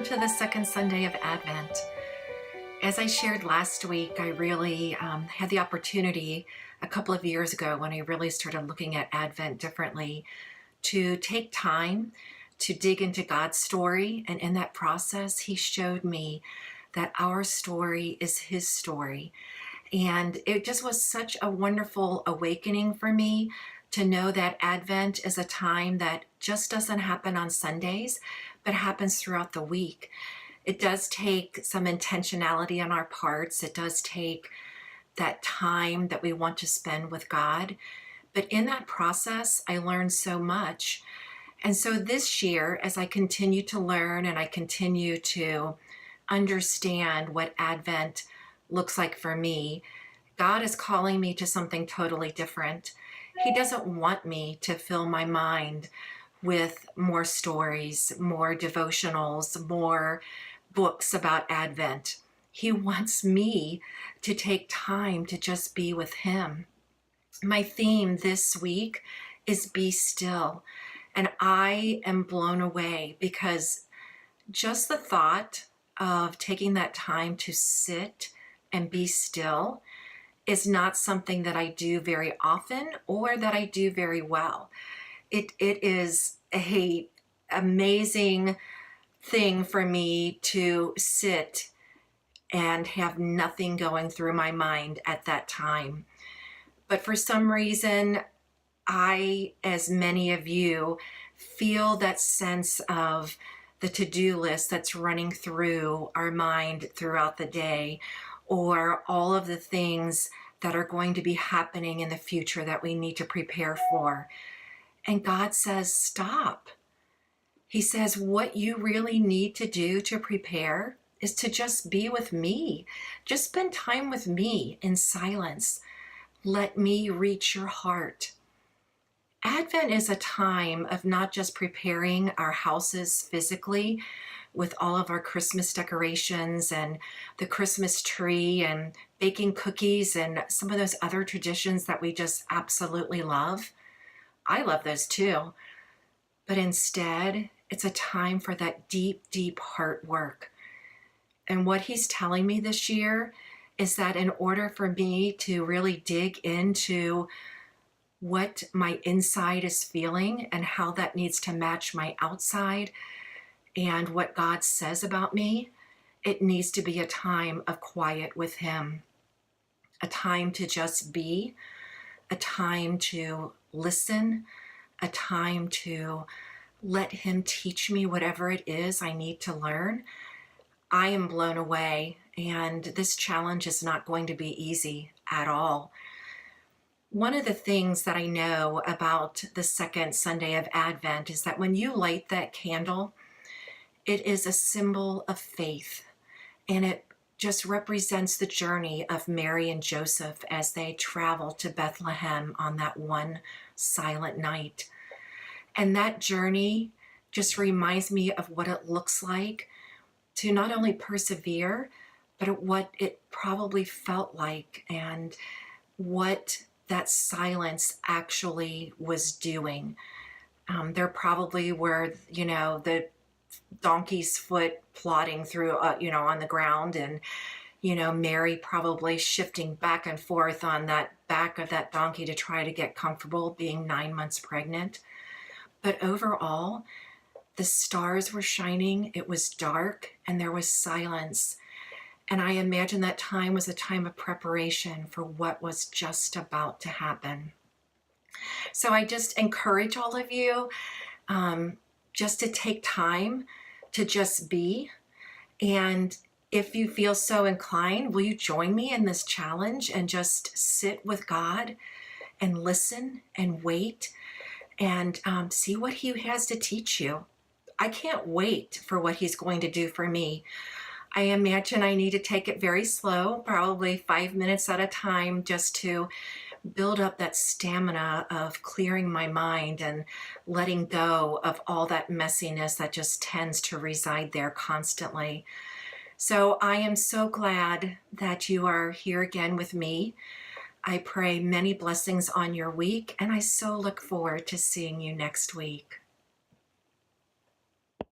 welcome to the second Sunday of Advent. As I shared last week, I really had the opportunity a couple of years ago when I really started looking at Advent differently to take time to dig into God's story. And in that process, He showed me that our story is His story. And it just was such a wonderful awakening for me to know that Advent is a time that just doesn't happen on Sundays, but happens throughout the week. It does take some intentionality on our parts. It does take that time that we want to spend with God. But in that process, I learned so much. And so this year, as I continue to learn and I continue to understand what Advent looks like for me, God is calling me to something totally different. He doesn't want me to fill my mind with more stories, more devotionals, more books about Advent. He wants me to take time to just be with Him. My theme this week is Be Still. And I am blown away because just the thought of taking that time to sit and be still is not something that I do very often or that I do very well. It is a amazing thing for me to sit and have nothing going through my mind at that time. But for some reason, I, as many of you, feel that sense of the to-do list that's running through our mind throughout the day, or all of the things that are going to be happening in the future that we need to prepare for. And God says, stop. He says, what you really need to do to prepare is to just be with me. Just spend time with me in silence. Let me reach your heart. Advent is a time of not just preparing our houses physically with all of our Christmas decorations and the Christmas tree and baking cookies and some of those other traditions that we just absolutely love. I love those too. But instead, it's a time for that deep, deep heart work. And what He's telling me this year is that in order for me to really dig into what my inside is feeling and how that needs to match my outside and what God says about me, it needs to be a time of quiet with Him, a time to just be, a time to listen, a time to let Him teach me whatever it is I need to learn. I am blown away, and this challenge is not going to be easy at all. One of the things that I know about the second Sunday of Advent is that when you light that candle, it is a symbol of faith, and it just represents the journey of Mary and Joseph as they travel to Bethlehem on that one silent night. And that journey just reminds me of what it looks like to not only persevere, but what it probably felt like and what that silence actually was doing. There probably were, the donkey's foot plodding through, on the ground, and, Mary probably shifting back and forth on that back of that donkey to try to get comfortable being 9 months pregnant. But overall, the stars were shining, it was dark, and there was silence. And I imagine that time was a time of preparation for what was just about to happen. So I just encourage all of you just to take time to just be. And if you feel so inclined, will you join me in this challenge and just sit with God and listen and wait and see what He has to teach you? I can't wait for what He's going to do for me. I imagine I need to take it very slow, probably 5 minutes at a time, just to build up that stamina of clearing my mind and letting go of all that messiness that just tends to reside there constantly. So I am so glad that you are here again with me. I pray many blessings on your week, and I so look forward to seeing you next week.